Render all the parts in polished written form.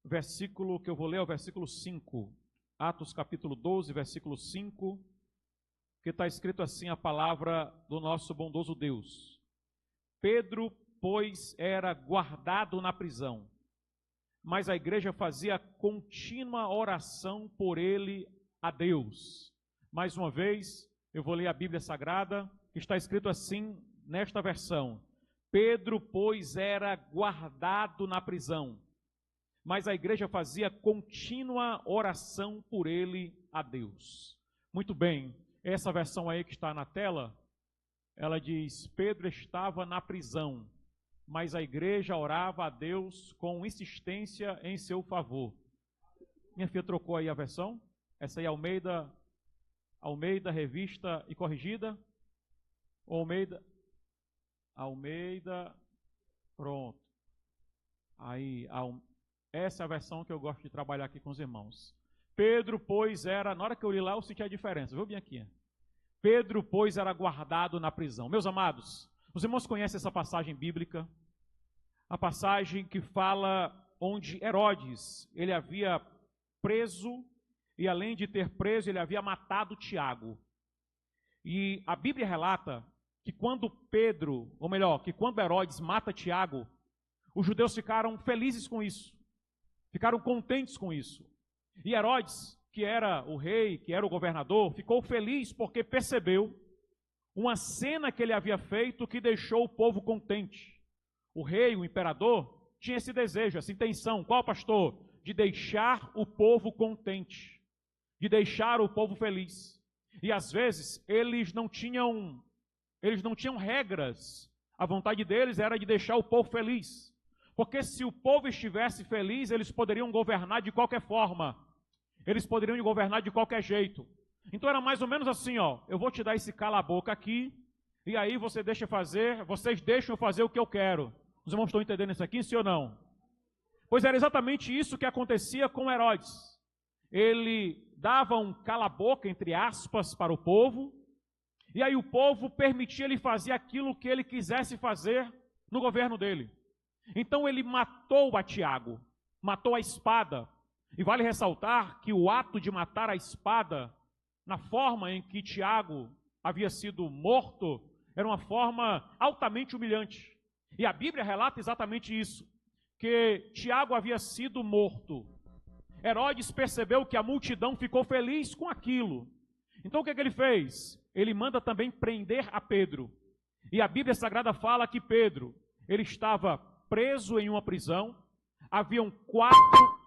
versículo que eu vou ler é o versículo 5. Atos capítulo 12, versículo 5, que está escrito assim a palavra do nosso bondoso Deus. Pedro, pois, era guardado na prisão, mas a igreja fazia contínua oração por ele a Deus. Mais uma vez, eu vou ler a Bíblia Sagrada, que está escrito assim nesta versão. Pedro, pois, era guardado na prisão, mas a igreja fazia contínua oração por ele a Deus. Muito bem, essa versão aí que está na tela, ela diz, Pedro estava na prisão, mas a igreja orava a Deus com insistência em seu favor. Minha filha trocou aí a versão? Essa aí é Almeida, revista e corrigida? Almeida, pronto. Aí, essa é a versão que eu gosto de trabalhar aqui com os irmãos. Pedro, pois, era... Na hora que eu li lá, eu senti a diferença. Viu bem aqui? Pedro, pois, era guardado na prisão. Meus amados, os irmãos conhecem essa passagem bíblica? A passagem que fala onde Herodes, ele havia preso, e além de ter preso, ele havia matado Tiago. E a Bíblia relata que quando que quando Herodes mata Tiago, os judeus ficaram felizes com isso. Ficaram contentes com isso. E Herodes, que era o rei, que era o governador, ficou feliz porque percebeu uma cena que ele havia feito que deixou o povo contente. O rei, o imperador, tinha esse desejo, essa intenção. Qual, pastor? De deixar o povo contente, de deixar o povo feliz. E às vezes eles não tinham regras. A vontade deles era de deixar o povo feliz. Porque se o povo estivesse feliz, eles poderiam governar de qualquer forma. Eles poderiam governar de qualquer jeito. Então era mais ou menos assim, ó, eu vou te dar esse cala-boca aqui, e aí vocês deixam eu fazer o que eu quero. Os irmãos estão entendendo isso aqui, sim ou não? Pois era exatamente isso que acontecia com Herodes. Ele dava um cala-boca, entre aspas, para o povo, e aí o povo permitia ele fazer aquilo que ele quisesse fazer no governo dele. Então ele matou a Tiago, matou a espada. E vale ressaltar que o ato de matar a espada, na forma em que Tiago havia sido morto, era uma forma altamente humilhante. E a Bíblia relata exatamente isso, que Tiago havia sido morto. Herodes percebeu que a multidão ficou feliz com aquilo. Então o que ele fez? Ele manda também prender a Pedro. E a Bíblia Sagrada fala que Pedro, ele estava preso em uma prisão. Haviam 4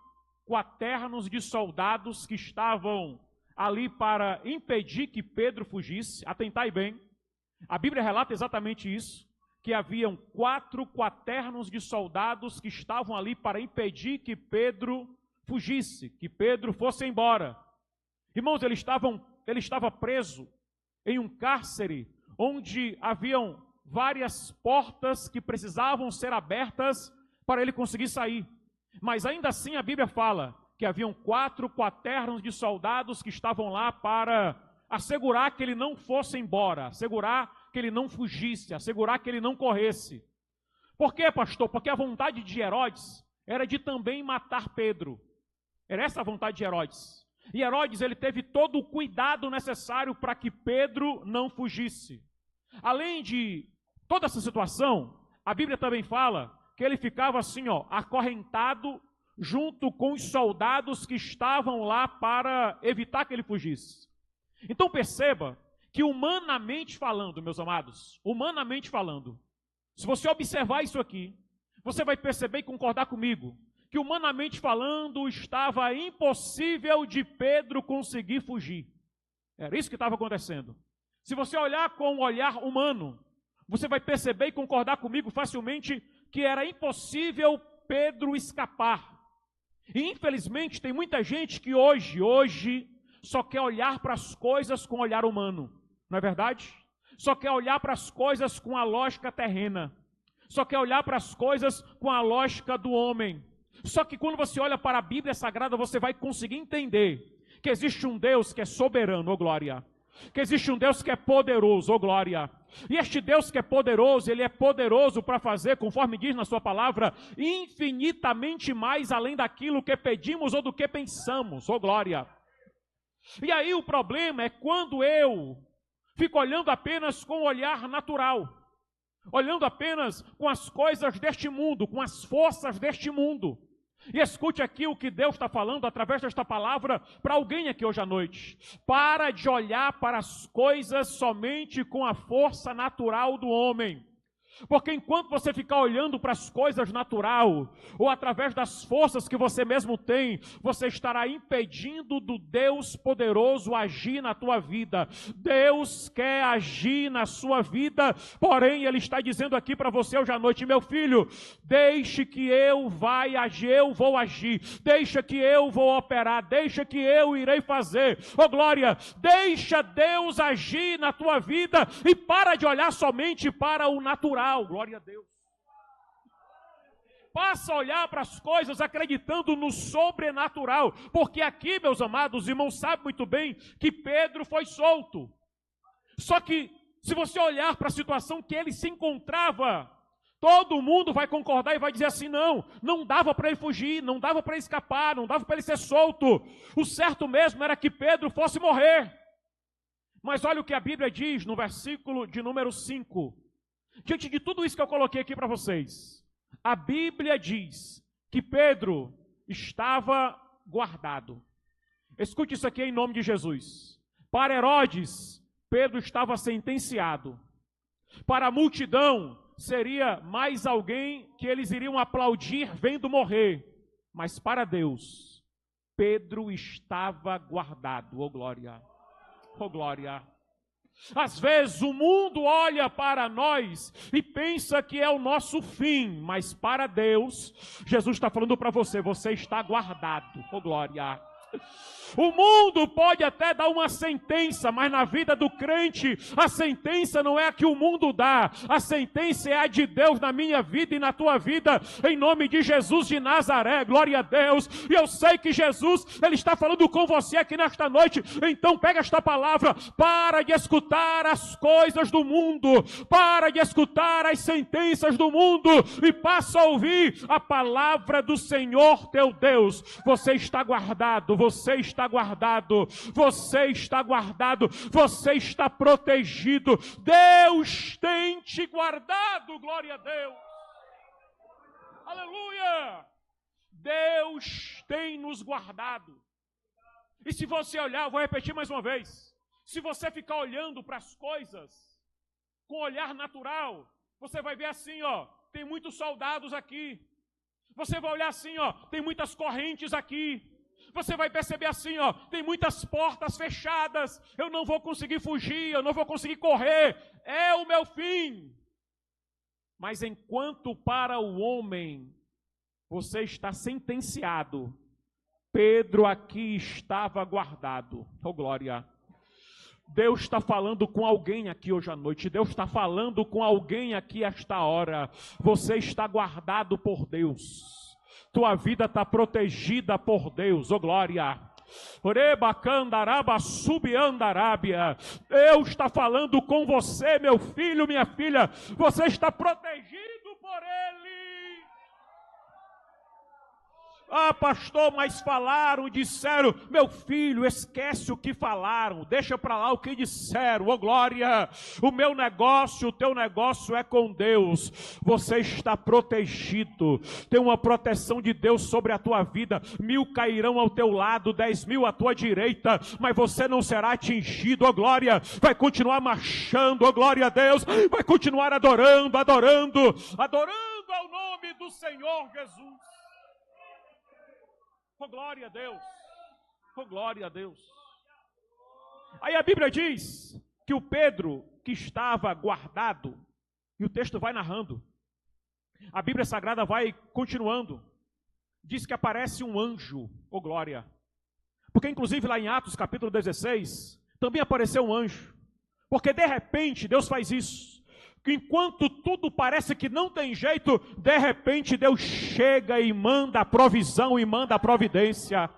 quaternos de soldados que estavam ali para impedir que Pedro fugisse. Atentai bem, a Bíblia relata exatamente isso, que haviam 4 quaternos de soldados que estavam ali para impedir que Pedro fugisse, que Pedro fosse embora. Irmãos, ele estava preso em um cárcere onde haviam várias portas que precisavam ser abertas para ele conseguir sair. Mas ainda assim a Bíblia fala que haviam 4 quaternos de soldados que estavam lá para assegurar que ele não fosse embora, assegurar que ele não fugisse, assegurar que ele não corresse. Por quê, pastor? Porque a vontade de Herodes era de também matar Pedro. Era essa a vontade de Herodes. E Herodes, ele teve todo o cuidado necessário para que Pedro não fugisse. Além de toda essa situação, a Bíblia também fala que ele ficava assim, ó, acorrentado junto com os soldados que estavam lá para evitar que ele fugisse. Então perceba que humanamente falando, meus amados, humanamente falando, se você observar isso aqui, você vai perceber e concordar comigo, que humanamente falando estava impossível de Pedro conseguir fugir. Era isso que estava acontecendo. Se você olhar com o olhar humano, você vai perceber e concordar comigo facilmente que era impossível Pedro escapar. E infelizmente tem muita gente que hoje só quer olhar para as coisas com o olhar humano, não é verdade? Só quer olhar para as coisas com a lógica terrena, só quer olhar para as coisas com a lógica do homem. Só que quando você olha para a Bíblia Sagrada, você vai conseguir entender que existe um Deus que é soberano, ó glória, que existe um Deus que é poderoso, ó glória, E este Deus que é poderoso, Ele é poderoso para fazer, conforme diz na sua palavra, infinitamente mais além daquilo que pedimos ou do que pensamos. Oh glória! E aí o problema é quando eu fico olhando apenas com o olhar natural, olhando apenas com as coisas deste mundo, com as forças deste mundo. E escute aqui o que Deus está falando através desta palavra para alguém aqui hoje à noite. Para de olhar para as coisas somente com a força natural do homem. Porque enquanto você ficar olhando para as coisas natural, ou através das forças que você mesmo tem, você estará impedindo do Deus poderoso agir na tua vida. Deus quer agir na sua vida, porém Ele está dizendo aqui para você hoje à noite: meu filho, deixe que eu vou agir, deixa que eu vou operar, deixa que eu irei fazer. Oh glória, deixa Deus agir na tua vida e para de olhar somente para o natural. Glória a Deus. Passa a olhar para as coisas acreditando no sobrenatural, porque aqui, meus amados irmãos, sabe muito bem que Pedro foi solto. Só que, se você olhar para a situação que ele se encontrava, todo mundo vai concordar e vai dizer assim: não dava para ele fugir, não dava para ele escapar, não dava para ele ser solto. O certo mesmo era que Pedro fosse morrer. Mas olha o que a Bíblia diz no versículo de número 5. Diante de tudo isso que eu coloquei aqui para vocês, a Bíblia diz que Pedro estava guardado. Escute isso aqui em nome de Jesus. Para Herodes, Pedro estava sentenciado. Para a multidão, seria mais alguém que eles iriam aplaudir vendo morrer. Mas para Deus, Pedro estava guardado. Oh glória! Oh glória! Às vezes o mundo olha para nós e pensa que é o nosso fim, mas para Deus, Jesus está falando para você: você está guardado. Oh glória! O mundo pode até dar uma sentença, mas na vida do crente, a sentença não é a que o mundo dá, a sentença é a de Deus na minha vida e na tua vida, em nome de Jesus de Nazaré. Glória a Deus. E eu sei que Jesus, Ele está falando com você aqui nesta noite. Então pega esta palavra: para de escutar as coisas do mundo, para de escutar as sentenças do mundo e passa a ouvir a palavra do Senhor teu Deus. Você está guardado, você está guardado, você está guardado, você está protegido. Deus tem te guardado, glória a Deus. Aleluia! Deus tem nos guardado. E se você olhar, eu vou repetir mais uma vez, se você ficar olhando para as coisas com olhar natural, você vai ver assim, tem muitos soldados aqui. Você vai olhar assim, tem muitas correntes aqui. Você vai perceber assim, tem muitas portas fechadas, eu não vou conseguir fugir, eu não vou conseguir correr, é o meu fim. Mas enquanto para o homem você está sentenciado, Pedro aqui estava guardado. Oh glória! Deus está falando com alguém aqui hoje à noite, Deus está falando com alguém aqui esta hora. Você está guardado por Deus. Tua vida está protegida por Deus, oh glória! Deus está falando com você, meu filho, minha filha. Você está protegido por Ele. Ah, pastor, mas falaram, disseram. Meu filho, esquece o que falaram, deixa para lá o que disseram. Oh glória! O meu negócio, o teu negócio é com Deus. Você está protegido. Tem uma proteção de Deus sobre a tua vida. 1000 cairão ao teu lado, 10.000 à tua direita, mas você não será atingido. Oh glória! Vai continuar marchando. Oh glória a Deus! Vai continuar adorando ao nome do Senhor Jesus. Oh glória a Deus, oh glória a Deus. Aí a Bíblia diz que o Pedro que estava guardado, e o texto vai narrando, a Bíblia Sagrada vai continuando, diz que aparece um anjo, oh glória, porque inclusive lá em Atos capítulo 16, também apareceu um anjo, porque de repente Deus faz isso. Enquanto tudo parece que não tem jeito, de repente Deus chega e manda a provisão e manda a providência.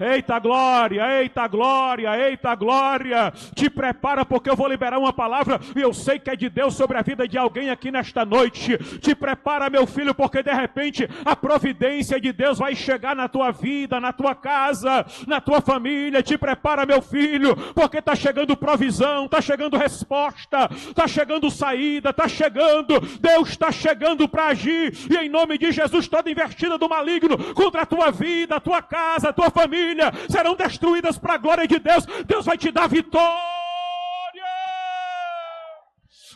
Eita glória, eita glória, eita glória. Te prepara porque eu vou liberar uma palavra e eu sei que é de Deus sobre a vida de alguém aqui nesta noite. Te prepara, meu filho, porque de repente a providência de Deus vai chegar na tua vida, na tua casa, na tua família. Te prepara, meu filho, porque está chegando provisão, está chegando resposta, está chegando saída, está chegando. Deus está chegando para agir e em nome de Jesus toda investida do maligno contra a tua vida, a tua casa, a tua família serão destruídas para a glória de Deus. Deus vai te dar vitória.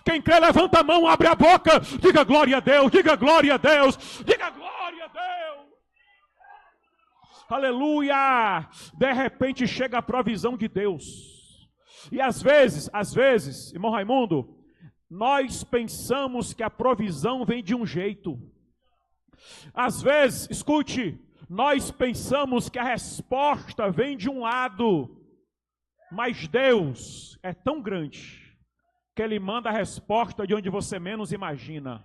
Quem crê, levanta a mão, abre a boca, diga glória a Deus, diga glória a Deus, diga glória a Deus. Aleluia. De repente chega a provisão de Deus. E às vezes, irmão Raimundo, nós pensamos que a provisão vem de um jeito. Às vezes, escute, nós pensamos que a resposta vem de um lado, mas Deus é tão grande que Ele manda a resposta de onde você menos imagina.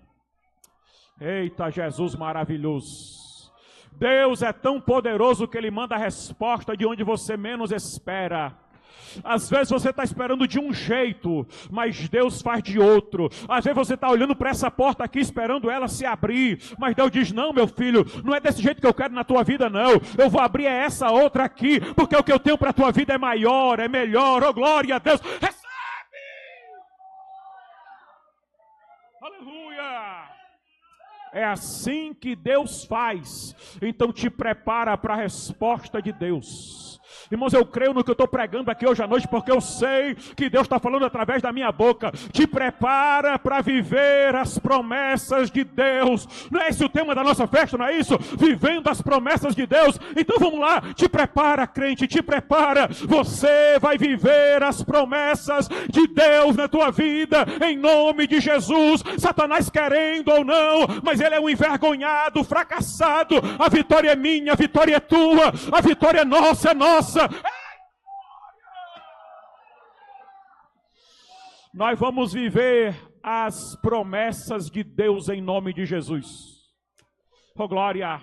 Eita, Jesus maravilhoso! Deus é tão poderoso que Ele manda a resposta de onde você menos espera. Às vezes você está esperando de um jeito, mas Deus faz de outro. Às vezes você está olhando para essa porta aqui, esperando ela se abrir, mas Deus diz, não, meu filho, não é desse jeito que eu quero na tua vida, não. Eu vou abrir essa outra aqui, porque o que eu tenho para a tua vida é maior, é melhor. Oh, glória a Deus! Recebe! Aleluia! É assim que Deus faz. Então te prepara para a resposta de Deus. Irmãos, eu creio no que eu estou pregando aqui hoje à noite, porque eu sei que Deus está falando através da minha boca. Te prepara para viver as promessas de Deus. Não é esse o tema da nossa festa, não é isso? Vivendo as promessas de Deus. Então vamos lá, te prepara, crente, te prepara. Você vai viver as promessas de Deus na tua vida, em nome de Jesus. Satanás querendo ou não, mas ele é um envergonhado, fracassado. A vitória é minha, a vitória é tua, a vitória é nossa, é nossa. Nós vamos viver as promessas de Deus em nome de Jesus. Oh glória!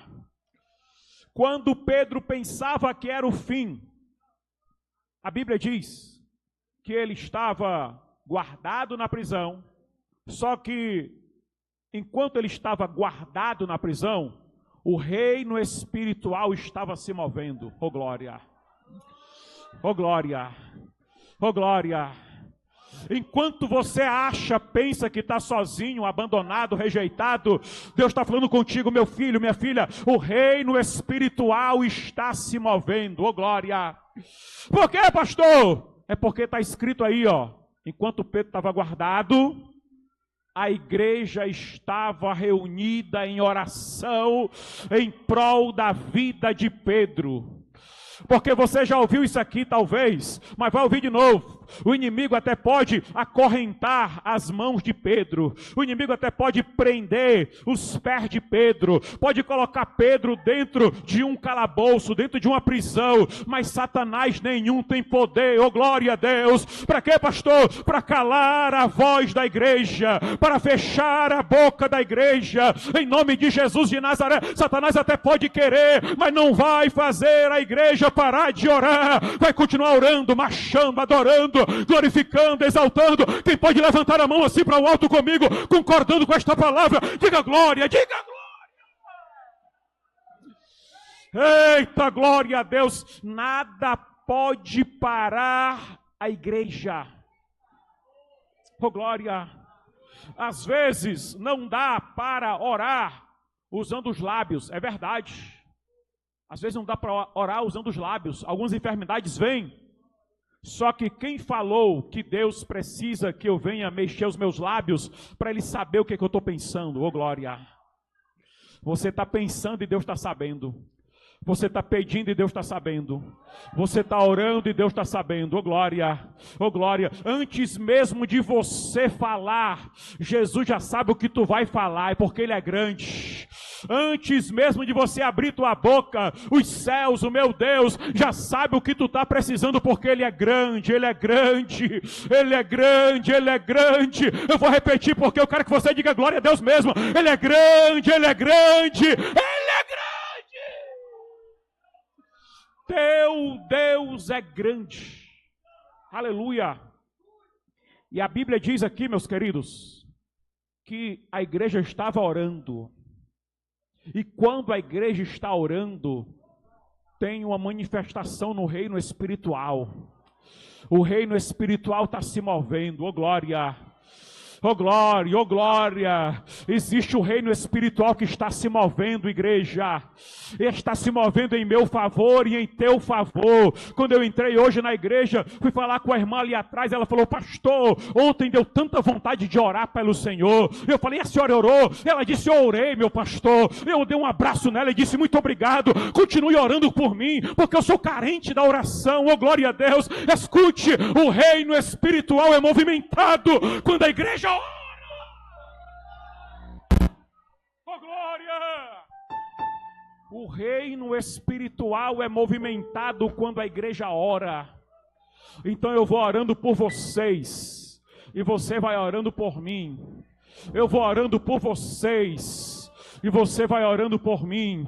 Quando Pedro pensava que era o fim, a Bíblia diz que ele estava guardado na prisão, só que enquanto ele estava guardado na prisão, o reino espiritual estava se movendo. Oh glória! Oh glória! Oh glória! Enquanto você pensa que está sozinho, abandonado, rejeitado, Deus está falando contigo, meu filho, minha filha, o reino espiritual está se movendo. Oh glória! Por quê, pastor? É porque está escrito aí, ó, enquanto Pedro estava guardado, a igreja estava reunida em oração em prol da vida de Pedro. Porque você já ouviu isso aqui talvez, mas vai ouvir de novo. O inimigo até pode acorrentar as mãos de Pedro. O inimigo até pode prender os pés de Pedro. Pode colocar Pedro dentro de um calabouço, dentro de uma prisão. Mas Satanás nenhum tem poder. Oh glória a Deus! Para quê, pastor? Para calar a voz da igreja. Para fechar a boca da igreja. Em nome de Jesus de Nazaré. Satanás até pode querer, mas não vai fazer a igreja parar de orar. Vai continuar orando, marchando, adorando, glorificando, exaltando. Quem pode levantar a mão assim para o alto comigo, concordando com esta palavra? Diga glória, diga glória. Eita, glória a Deus. Nada pode parar a igreja. Oh glória. Às vezes não dá para orar usando os lábios, é verdade. Às vezes não dá para orar usando os lábios. Algumas enfermidades vêm. Só que quem falou que Deus precisa que eu venha mexer os meus lábios para Ele saber o que, é que eu estou pensando? Oh glória! Você está pensando e Deus está sabendo. Você está pedindo e Deus está sabendo. Você está orando e Deus está sabendo. Oh glória, oh glória. Antes mesmo de você falar, Jesus já sabe o que tu vai falar, é porque Ele é grande. Antes mesmo de você abrir tua boca, os céus, o meu Deus, já sabe o que tu está precisando, porque Ele é grande, Ele é grande, Ele é grande, Ele é grande. Eu vou repetir porque eu quero que você diga glória a Deus mesmo. Ele é grande, Ele é grande, Ele é grande. Teu Deus é grande. Aleluia. E a Bíblia diz aqui, meus queridos, que a igreja estava orando. E quando a igreja está orando, tem uma manifestação no reino espiritual. O reino espiritual está se movendo. Oh glória! Oh glória, oh glória, existe o reino espiritual que está se movendo, igreja, está se movendo em meu favor e em teu favor. Quando eu entrei hoje na igreja, fui falar com a irmã ali atrás, ela falou: pastor, ontem deu tanta vontade de orar pelo Senhor. Eu falei: a senhora orou? Ela disse: eu orei, meu pastor. Eu dei um abraço nela e disse: muito obrigado, continue orando por mim, porque eu sou carente da oração. Oh glória a Deus, escute, o reino espiritual é movimentado quando a igreja ora. Oh glória! O reino espiritual é movimentado quando a igreja ora. Então eu vou orando por vocês, e você vai orando por mim. Eu vou orando por vocês, e você vai orando por mim.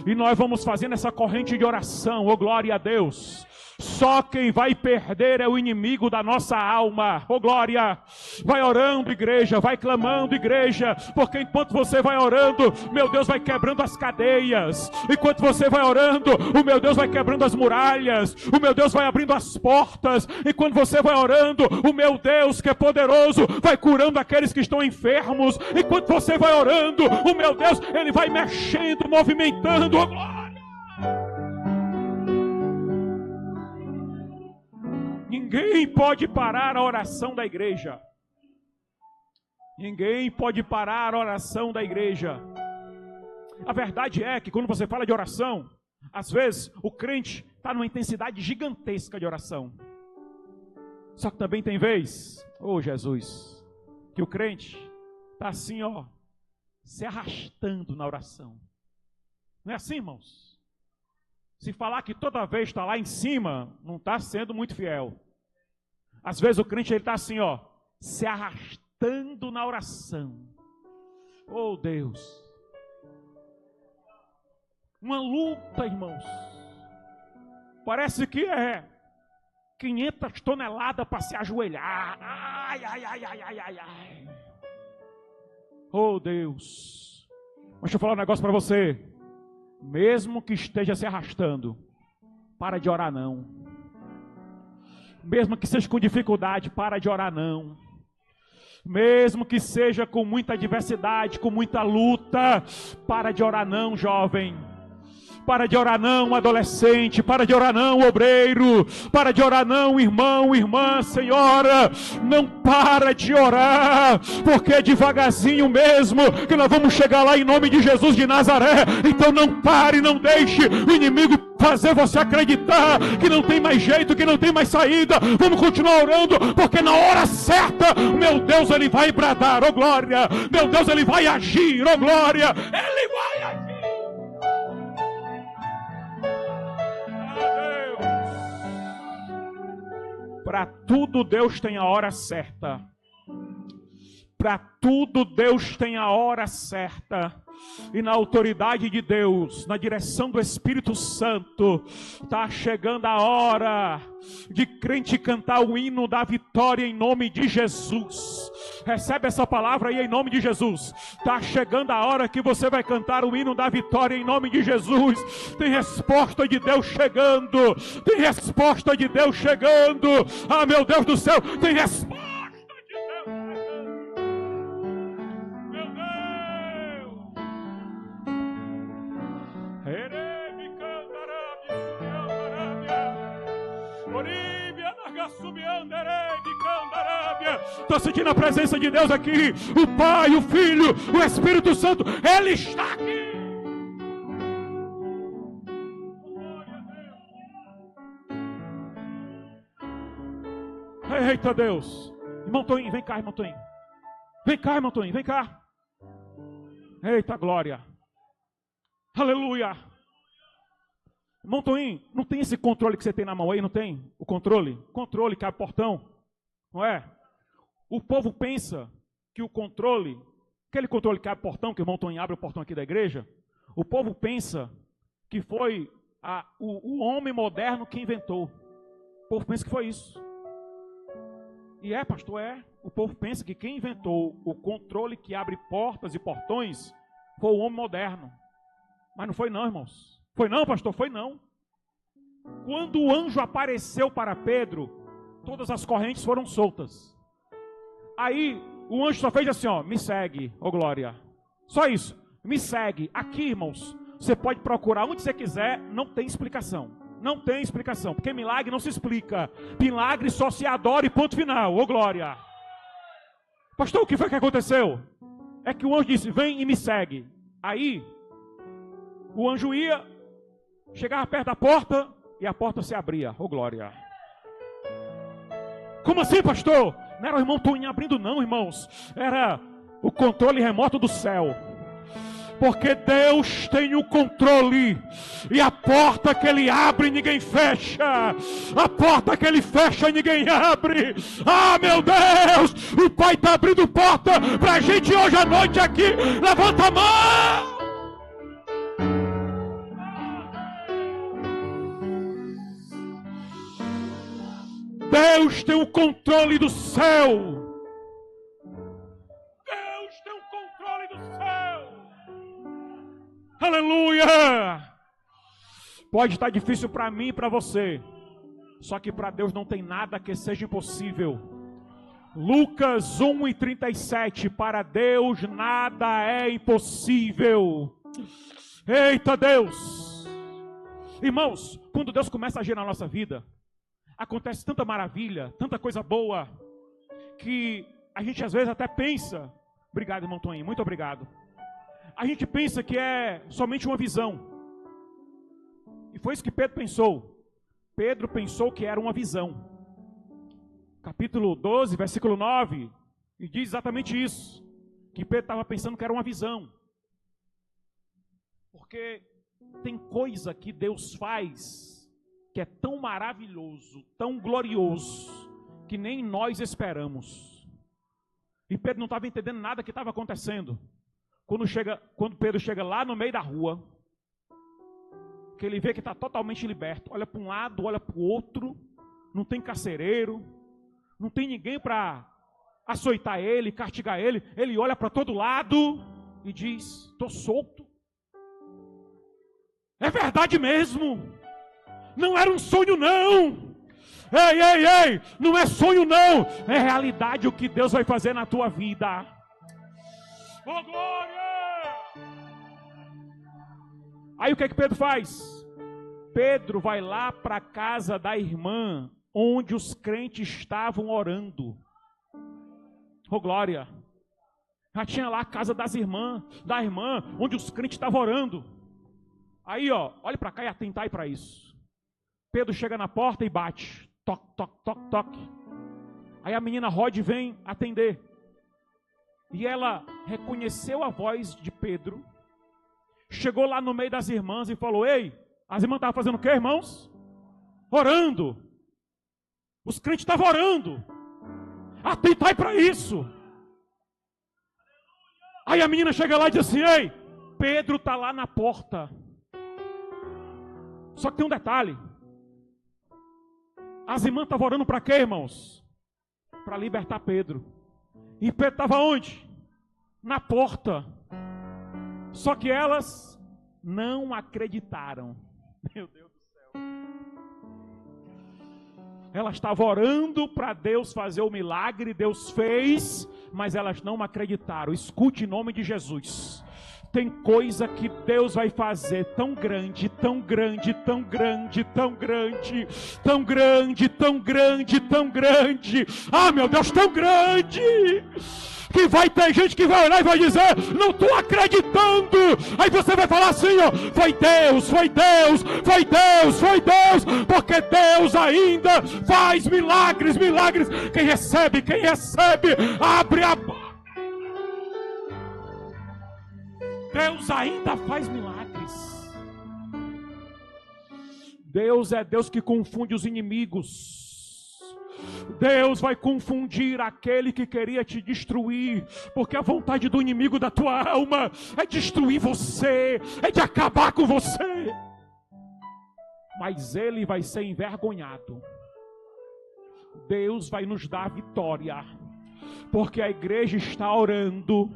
E nós vamos fazendo essa corrente de oração. Oh glória a Deus! Só quem vai perder é o inimigo da nossa alma. Oh glória! Vai orando, igreja, vai clamando, igreja, porque enquanto você vai orando, meu Deus vai quebrando as cadeias. Enquanto você vai orando, o meu Deus vai quebrando as muralhas. O meu Deus vai abrindo as portas. Enquanto você vai orando, o meu Deus, que é poderoso, vai curando aqueles que estão enfermos. Enquanto você vai orando, o meu Deus, Ele vai mexendo, movimentando. Oh glória! Ninguém pode parar a oração da igreja. Ninguém pode parar a oração da igreja. A verdade é que quando você fala de oração, às vezes o crente está numa intensidade gigantesca de oração. Só que também tem vez, oh Jesus, que o crente está assim, ó, se arrastando na oração. Não é assim, irmãos? Se falar que toda vez está lá em cima, não está sendo muito fiel. Às vezes o crente está assim, ó, se arrastando na oração. Oh Deus! Uma luta, irmãos. Parece que é 500 toneladas para se ajoelhar. Ai, ai, ai, ai, ai, ai, ai. Oh Deus! Deixa eu falar um negócio para você. Mesmo que esteja se arrastando, para de orar não. Mesmo que seja com dificuldade, para de orar não. Mesmo que seja com muita adversidade, com muita luta, para de orar não, jovem. Para de orar não, adolescente. Para de orar não, obreiro. Para de orar não, irmão, irmã, senhora. Não para de orar, porque é devagarzinho mesmo que nós vamos chegar lá em nome de Jesus de Nazaré. Então não pare, não deixe o inimigo fazer você acreditar que não tem mais jeito, que não tem mais saída. Vamos continuar orando, porque na hora certa, meu Deus, Ele vai bradar, oh glória. Meu Deus, Ele vai agir, oh glória. Ele vai agir. Para tudo Deus tem a hora certa. Para tudo Deus tem a hora certa. E na autoridade de Deus, na direção do Espírito Santo, está chegando a hora de crente cantar o hino da vitória em nome de Jesus. Recebe essa palavra aí em nome de Jesus. Está chegando a hora que você vai cantar o hino da vitória em nome de Jesus. Tem resposta de Deus chegando. Tem resposta de Deus chegando. Ah, meu Deus do céu, tem resposta. Estou sentindo a presença de Deus aqui. O Pai, o Filho, o Espírito Santo, Ele está aqui. Eita Deus. Irmão Toninho, vem cá, irmão Toninho. Vem cá, irmão Toninho, vem cá. Eita glória. Aleluia. Irmão Toninho, não tem esse controle que você tem na mão aí, não tem? O controle? Controle que abre o portão, não é? O povo pensa que o controle, aquele controle que abre o portão, que o irmão Toninho abre o portão aqui da igreja, o povo pensa que foi o homem moderno que inventou. O povo pensa que foi isso. E pastor, o povo pensa que quem inventou o controle que abre portas e portões foi o homem moderno. Mas não foi não, irmãos. Foi não, pastor? Foi não. Quando o anjo apareceu para Pedro, todas as correntes foram soltas. Aí o anjo só fez assim, ó, me segue, ô glória. Só isso, me segue. Aqui, irmãos, você pode procurar onde você quiser, não tem explicação. Não tem explicação, porque milagre não se explica. Milagre só se adora e ponto final, ô glória. Pastor, o que foi que aconteceu? É que o anjo disse, vem e me segue. Aí, o anjo ia, chegava perto da porta e a porta se abria, ô glória. Como assim, pastor? Não era o irmão Toninho abrindo não, irmãos. Era o controle remoto do céu. Porque Deus tem o controle. E a porta que Ele abre, ninguém fecha. A porta que Ele fecha, ninguém abre. Ah, meu Deus! O Pai está abrindo porta para a gente hoje à noite aqui. Levanta a mão! Deus tem o controle do céu. Deus tem o controle do céu. Aleluia! Pode estar difícil para mim e para você, só que para Deus não tem nada que seja impossível. Lucas 1:37, para Deus nada é impossível. Eita Deus! Irmãos, quando Deus começa a agir na nossa vida, acontece tanta maravilha, tanta coisa boa, que a gente às vezes até pensa, obrigado irmão Toninho, muito obrigado. A gente pensa que é somente uma visão. E foi isso que Pedro pensou. Pedro pensou que era uma visão. Capítulo 12, versículo 9, e diz exatamente isso. Que Pedro estava pensando que era uma visão. Porque tem coisa que Deus faz que é tão maravilhoso, tão glorioso, que nem nós esperamos. E Pedro não estava entendendo nada que estava acontecendo. Quando Pedro chega lá no meio da rua, que ele vê que está totalmente liberto, olha para um lado, olha para o outro, não tem carcereiro, não tem ninguém para açoitar ele, castigar ele, ele olha para todo lado e diz, estou solto. É verdade mesmo, não era um sonho não. Ei, não é sonho não, é realidade o que Deus vai fazer na tua vida. Oh glória! Aí o que é que Pedro faz? Pedro vai lá para a casa da irmã, onde os crentes estavam orando. Oh glória! Já tinha lá a casa da irmã, onde os crentes estavam orando. Aí ó, olhe para cá e atentai para isso. Pedro chega na porta e bate. Toque, toque, toque, toque. Aí a menina Rod vem atender. E ela reconheceu a voz de Pedro. Chegou lá no meio das irmãs e falou, ei, as irmãs estavam fazendo o quê, irmãos? Orando. Os crentes estavam orando. Atentai para isso. Aí a menina chega lá e diz assim, ei, Pedro está lá na porta. Só que tem um detalhe. As irmãs estavam orando para quê, irmãos? Para libertar Pedro. E Pedro estava onde? Na porta. Só que elas não acreditaram. Meu Deus do céu. Elas estavam orando para Deus fazer o milagre, Deus fez, mas elas não acreditaram. Escute em nome de Jesus. Tem coisa que Deus vai fazer tão grande, tão grande, tão grande, tão grande, tão grande, tão grande, tão grande. Ah, meu Deus, tão grande, que vai ter gente que vai olhar e vai dizer, não estou acreditando. Aí você vai falar assim, ó, foi Deus, foi Deus, foi Deus, foi Deus, porque Deus ainda faz milagres, milagres. Quem recebe, abre a boca. Deus ainda faz milagres. Deus é Deus que confunde os inimigos. Deus vai confundir aquele que queria te destruir, porque a vontade do inimigo da tua alma é destruir você, é de acabar com você. mas ele vai ser envergonhado. Deus vai nos dar vitória, porque a igreja está orando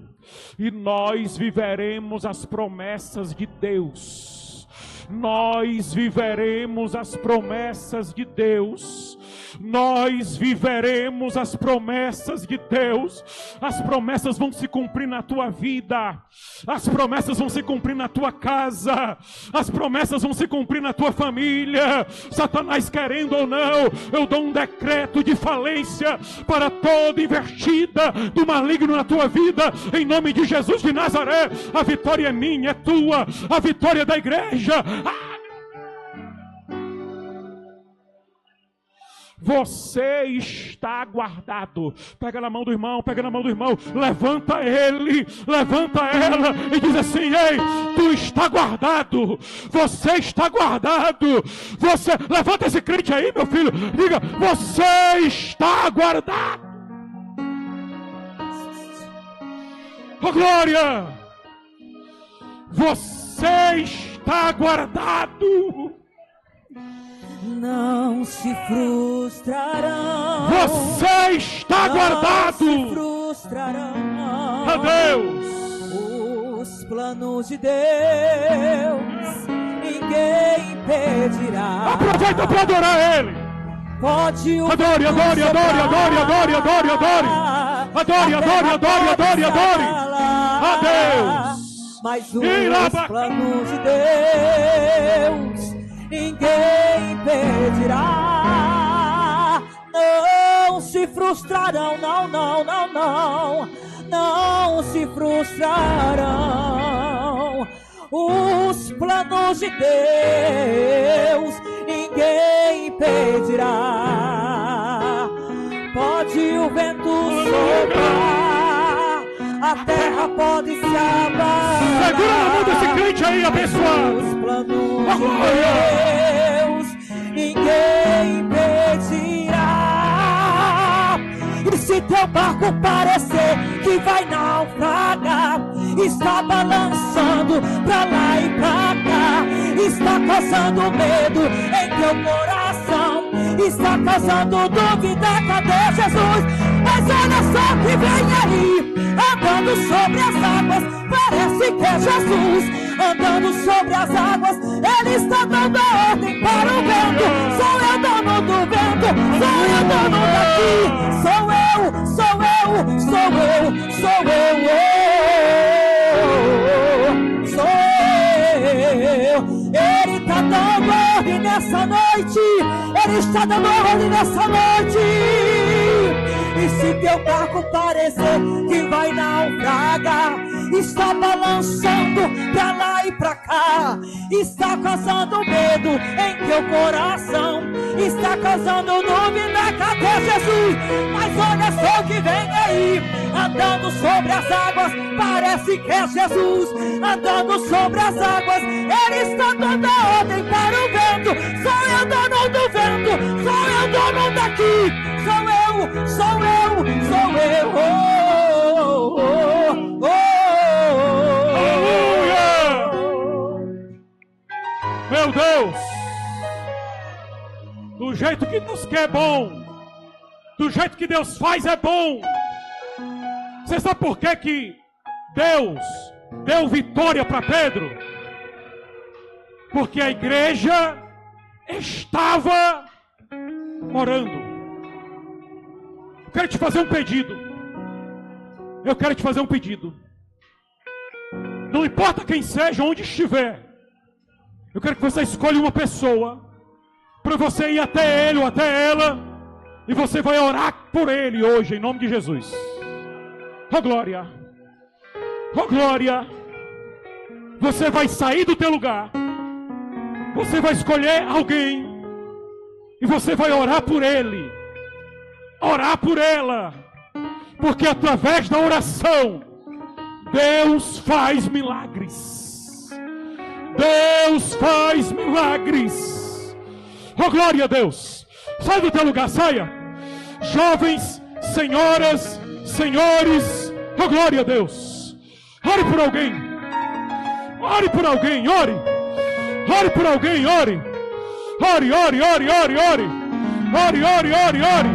e nós viveremos as promessas de Deus. Nós viveremos as promessas de Deus. Nós viveremos as promessas de Deus. As promessas vão se cumprir na tua vida. As promessas vão se cumprir na tua casa. As promessas vão se cumprir na tua família. Satanás querendo ou não, eu dou um decreto de falência para toda investida do maligno na tua vida, em nome de Jesus de Nazaré. A vitória é minha, é tua. A vitória é da igreja. Você está guardado. Pega na mão do irmão, pega na mão do irmão. Levanta ele, levanta ela e diz assim: ei, tu está guardado. Você está guardado. Você, levanta esse crente aí, meu filho. Diga: você está guardado. Oh, glória. Você está guardado. Não se frustrarão. Você está guardado. Não se frustrarão. A Deus. Os planos de Deus ninguém impedirá. Aproveita para adorar Ele. Pode o adore, adore, adore, adore, adore, adore, adore. Adore, adore, adore, adore, adore. A Deus. Mas os planos de Deus ninguém impedirá. Não se frustrarão, não, não, não, não. Não se frustrarão. Os planos de Deus ninguém impedirá. Pode o vento soprar, a terra pode se abalar. Segura na mão desse crente aí, abençoado. Os planos de Deus ninguém impedirá. E se teu barco parecer que vai naufragar, está balançando pra lá e pra cá, está causando medo em teu coração, está causando dúvida, cadê Jesus? Mas olha só que vem aí, andando sobre as águas, parece que é Jesus, andando sobre as águas, Ele está dando ordem para o vento. Sou eu dono do vento, sou eu dono daqui, sou eu, sou eu, sou eu, sou eu, sou eu. Ele está dando ordem nessa noite, Ele está dando ordem nessa noite. E se teu barco parecer que vai naufragar, está balançando pra lá e pra cá, está causando medo em teu coração, está causando dúvida, cadê Jesus? Mas olha só o que vem aí, andando sobre as águas, parece que é Jesus, andando sobre as águas, Ele está dando ordem para o vento. Sou eu dono do vento, sou eu dono daqui, sou eu, sou eu, sou eu, oh, oh, oh, oh. Meu Deus, do jeito que Deus quer é bom, do jeito que Deus faz é bom. Você sabe por que Deus deu vitória para Pedro? Porque a igreja estava orando. Eu quero te fazer um pedido. Eu quero te fazer um pedido. Não importa quem seja, onde estiver, eu quero que você escolha uma pessoa para você ir até ele ou até ela, e você vai orar por ele hoje, em nome de Jesus. Oh glória, oh glória. Você vai sair do teu lugar, você vai escolher alguém, e você vai orar por ele, orar por ela, porque através da oração Deus faz milagres. Deus faz milagres. Oh glória a Deus. Sai do teu lugar, saia. Jovens, senhoras, senhores, oh glória a Deus. Ore por alguém. Ore por alguém, ore. Ore por alguém, ore. Ore, ore, ore, ore, ore. Ore, ore, ore, ore.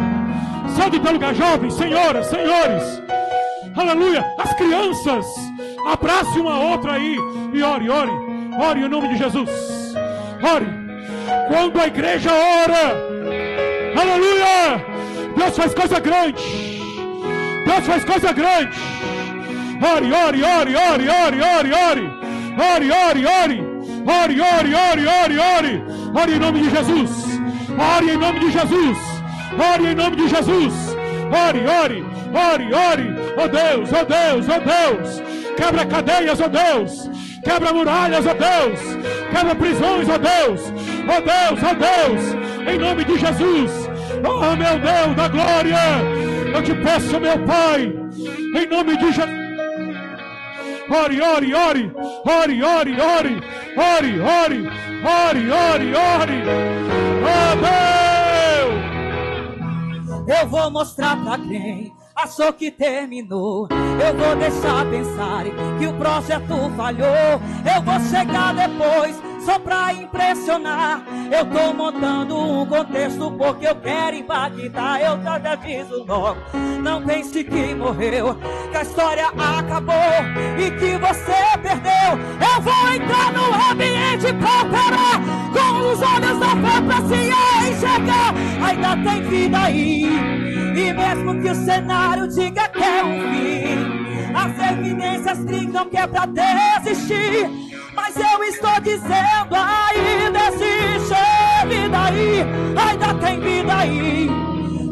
Sai do teu lugar, jovens, senhoras, senhores. Aleluia. As crianças, abrace uma a outra aí. E ore, ore. Ore em nome de Jesus. Ore. Quando a igreja ora, aleluia, Deus faz coisa grande. Deus faz coisa grande. Ore, ore, ore, ore, ore, ore, ore. Ore, ore, ore. Ore, ore, ore, ore, ore. Ore em nome de Jesus. Ore em nome de Jesus. Ore em nome de Jesus. Ore, ore, ore, ore. Oh Deus, oh Deus, oh Deus. Quebra cadeias, oh Deus. Quebra muralhas, ó Deus. Quebra prisões, ó Deus. Ó Deus, ó Deus. Em nome de Jesus. Oh meu Deus da glória. Eu te peço, meu Pai. Em nome de Jesus. Ore, ore, ore. Ore, ore, ore. Ore, ore. Ore, ore, ore. Oh Deus. Eu vou mostrar pra quem achou que terminou. Eu vou deixar pensar que o projeto falhou. Eu vou chegar depois só pra impressionar. Eu tô montando um contexto porque eu quero impactar. Eu já te aviso logo, não pense que morreu, que a história acabou e que você perdeu. Eu vou entrar no ambiente pra operar, com os olhos da fé pra se enxergar. Ainda tem vida aí. E mesmo que o cenário diga que é um fim, as evidências gritam que é pra desistir. Mas eu estou dizendo, ainda existe vida aí. Ainda tem vida aí.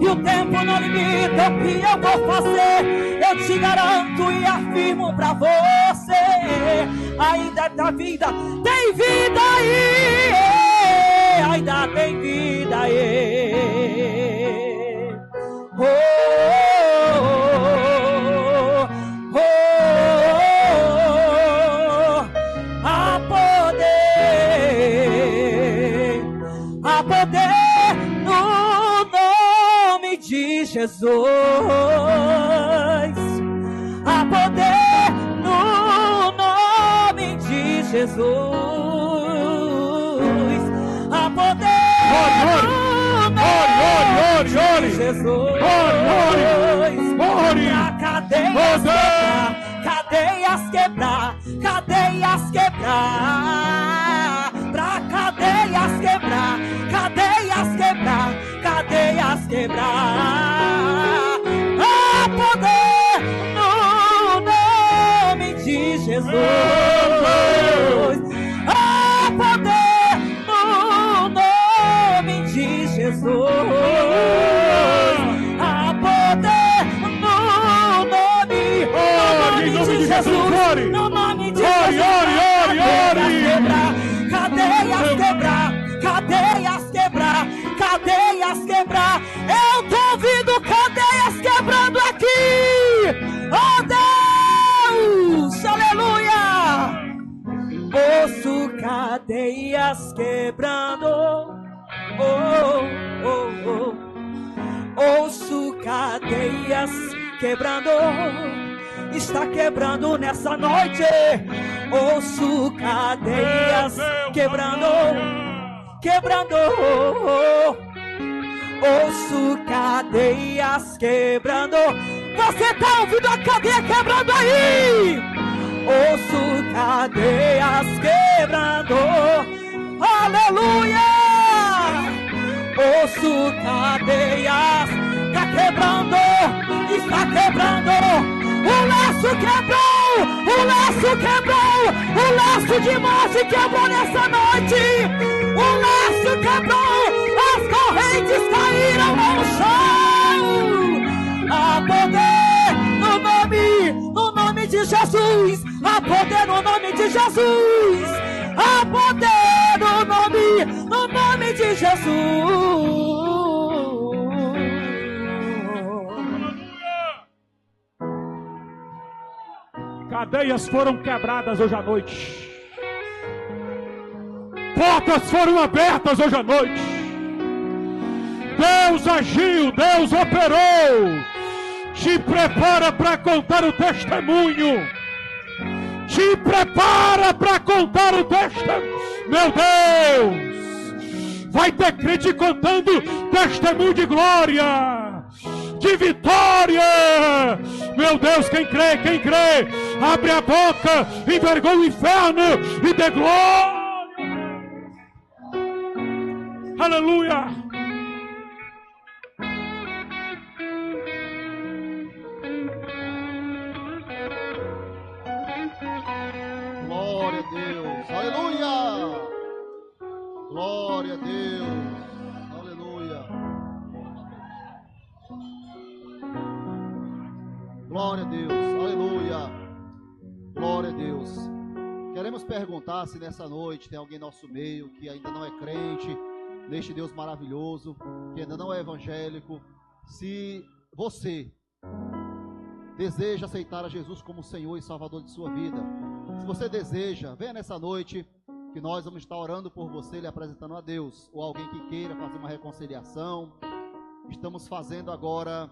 E o tempo não limita o que eu vou fazer. Eu te garanto e afirmo pra você, ainda tá vida, tem vida aí. Ainda tem vida aí. Oh, oh, oh, oh, há poder no nome de Jesus. Há poder no nome de Jesus. Há poder no nome de Jesus. Pra cadeias quebrar, cadeias quebrar, pra cadeias quebrar, cadeias quebrar, cadeias quebrar. Há poder no nome de Jesus. Há poder no nome de Jesus. Há poder no nome de Jesus. No nome de Jesus. Cadeias quebrar, cadeias quebrar, cadeias quebrar. Eu tô ouvindo cadeias quebrando aqui. Oh Deus, aleluia. Ouço cadeias quebrando. Oh, oh, oh. Ouço cadeias quebrando. Está quebrando nessa noite. Ouço cadeias quebrando, quebrando. Ouço cadeias quebrando. Você tá ouvindo a cadeia quebrando aí? Ouço cadeias quebrando. Aleluia! Ouço cadeias, tá quebrando, está quebrando. O laço quebrou, o laço quebrou, o laço de morte quebrou nessa noite. O laço quebrou, as correntes caíram ao chão. Há poder no nome de Jesus. Há poder no nome de Jesus. Há poder no nome de Jesus. Cadeias foram quebradas hoje à noite. Portas foram abertas hoje à noite. Deus agiu, Deus operou. Te prepara para contar o testemunho. Te prepara para contar o testemunho. Meu Deus, Vai ter crente contando testemunho de glória, de vitória. Meu Deus, quem crê, abre a boca, envergonha o inferno e dê glória. Aleluia. Glória a Deus, aleluia. Glória a Deus, aleluia. Glória a Deus, aleluia. Glória a Deus. Queremos perguntar se nessa noite tem alguém no nosso meio que ainda não é crente neste Deus maravilhoso, que ainda não é evangélico. Se você deseja aceitar a Jesus como Senhor e Salvador de sua vida, se você deseja, venha nessa noite que nós vamos estar orando por você, lhe apresentando a Deus, ou alguém que queira fazer uma reconciliação. Estamos fazendo agora